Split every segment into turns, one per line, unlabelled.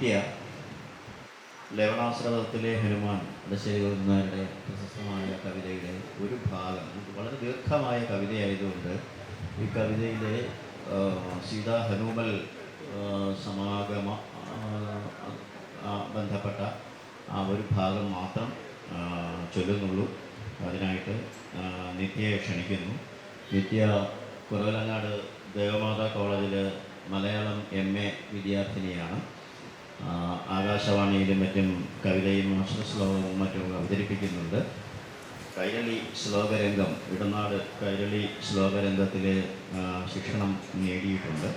നിത്യ ലവണാശ്രവത്തിലെ ഹനുമാൻ ദശരഥനാരുടെ പ്രശസ്തമായ കവിതയുടെ ഒരു ഭാഗം, വളരെ ദീർഘമായ കവിതയായതുകൊണ്ട് ഈ കവിതയിലെ സീതാ ഹനുമൽ സമാഗമ ബന്ധപ്പെട്ട ആ ഒരു ഭാഗം മാത്രം ചൊല്ലുന്നുള്ളൂ. അതിനായിട്ട് നിത്യയെ ക്ഷണിക്കുന്നു. നിത്യ കുറവലങ്ങാട് ദേവമാതാ കോളേജിൽ മലയാളം MA വിദ്യാർത്ഥിനിയാണ്. ആകാശവാണിയിലും മറ്റും കവിതയും അക്ഷരശ്ലോകവും മറ്റും അവതരിപ്പിക്കുന്നുണ്ട്. കൈരളി ശ്ലോകരംഗം, ഇടനാട് കൈരളി ശ്ലോകരംഗത്തിലെ ശിക്ഷണം നേടിയിട്ടുണ്ട്.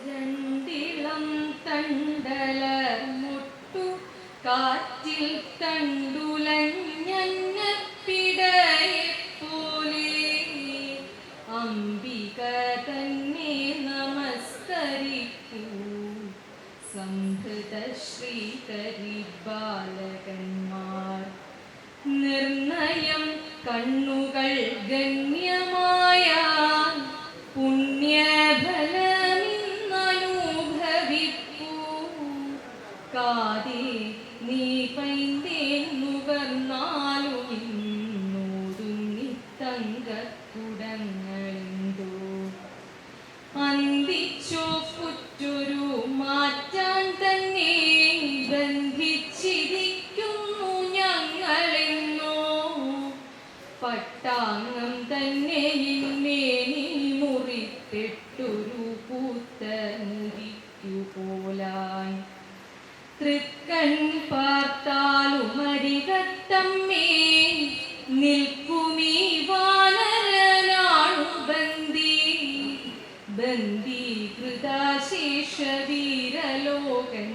രണ്ടിളം തണ്ടല മുട്ടു കാറ്റിൽ തണ്ടുലഞ്ഞപ്പിടയെപ്പോലെ അംബിക തന്നെ നമസ്കരിക്കൂ. സംഹൃത ശ്രീകരി ബാലകന്മാർ നിർണയം കണ്ണുകൾ ഗണ്യമായ പുണ്യഫലമിന്നനുഭവിപ്പൂ. കാതേ നീ പൈന്തേന്നുകർന്നാലും ഇന്നോതുങ്ങി തങ്കക്കുടങ്ങളെന്തോ അന്തിച്ചോ കുറ്റൊരു മാറ്റാൻ തന്നെ ബന്ധിച്ചിരിക്കുന്നു ഞങ്ങളെന്നോ. പട്ടാങ്ങം തന്നെ ഇന്നേനി മുറിത്തിട്ടൊരു കൂത്തനുരിക്കുപോലാൻ തൃക്കൺ പാർത്താലും അരികത്തമ്മേ നിൽക്കുമീ വാനരനാണു ബന്ദി. ബന്ദീകൃതാശേഷവീരലോകൻ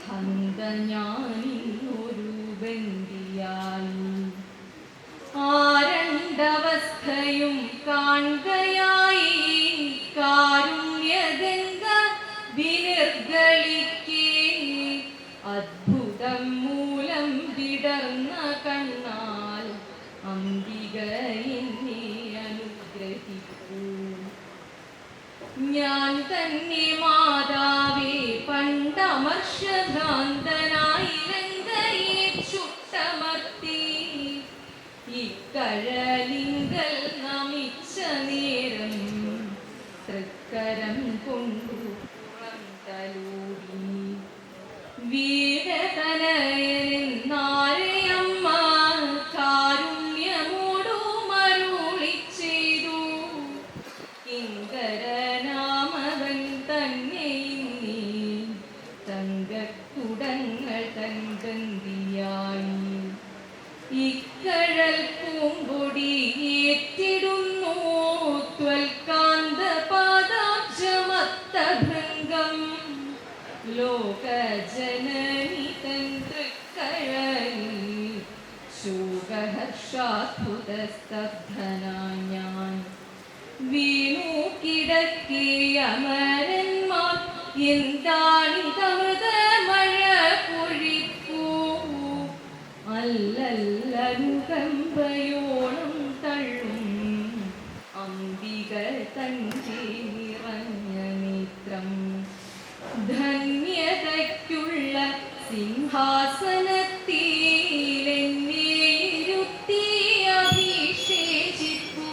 ഹന്ത ഞാനിന്നൊരു ബന്ദിയായി. ആരണ്ടവസ്ഥയും കാൺകയായി കാരുണ്യഗംഗ വിനിർഗളിക്കേ. അദ്ഭുതം മൂലം വിടർന്ന കണ്ണാൽ അംബിക എന്നെ അനുഗ്രഹിക്കൂ. ഞാൻ തന്നെ മാതാവേ പണ്ടമർഷഭ്രാന്തനായി ലങ്കയെ ചുട്ടമർത്തി. ഇക്കഴലിങ്കൽ നമിച്ച നേരം തൃക്കരം കൊണ്ടു തലോടി. വീരതനയനെന്നാരെയമ്മ കാരുണ്യമോടു മരുളി ചെയ്തു. കിങ്കരനാമവൻ തന്നെ ഇന്നീ തങ്കക്കുടങ്ങൾ തൻബന്ദിയായി. ഇക്കഴൽ പൂമ്പൊടി ഏറ്റിടുന്നു ത്വൽകാന്ത പാദാബ്ജമത്തഭൃംഗം. ലോകജനനി തൻ തൃക്കഴലിൽ ശോകഹർഷാത്ഭുതസ്തബ്ധനായി ഞാൻ വീണു കിടക്കിയ അമരന്മാർ എന്താണിതമൃത മഴ പൊഴിപ്പൂ. അല്ലല്ലനുകമ്പയോണം തള്ളും അംബിക തന്റെ നിറഞ്ഞ നേത്രം. ധന്യതയ്ക്കുള്ള സിംഹാസനത്തിൽ എന്നെ ഇരുത്തി അഭിഷേചിപ്പൂ.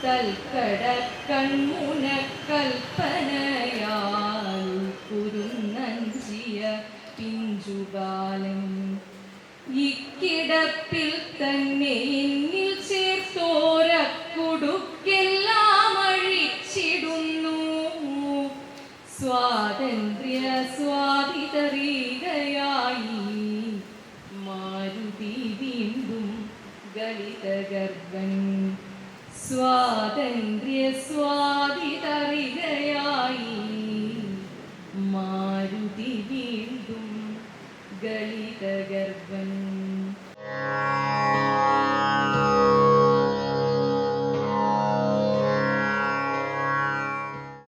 തൽക്കട കൺമുനക്കൽപ്പനയാൽ കുരുന്നഞ്ചിയ പിഞ്ചുകാലം ഇക്കിടപ്പിൽ തന്നെ എന്നിൽ ചേർത്തോരക്കുടുക്കെല്ലാം അഴിച്ചിടുന്നു. സ്വാതന്ത്ര്യ സ്വാതിതറികയായി മാരുതി വീണ്ടും ഗളിതഗർഭൻ. സ്വാതന്ത്ര്യ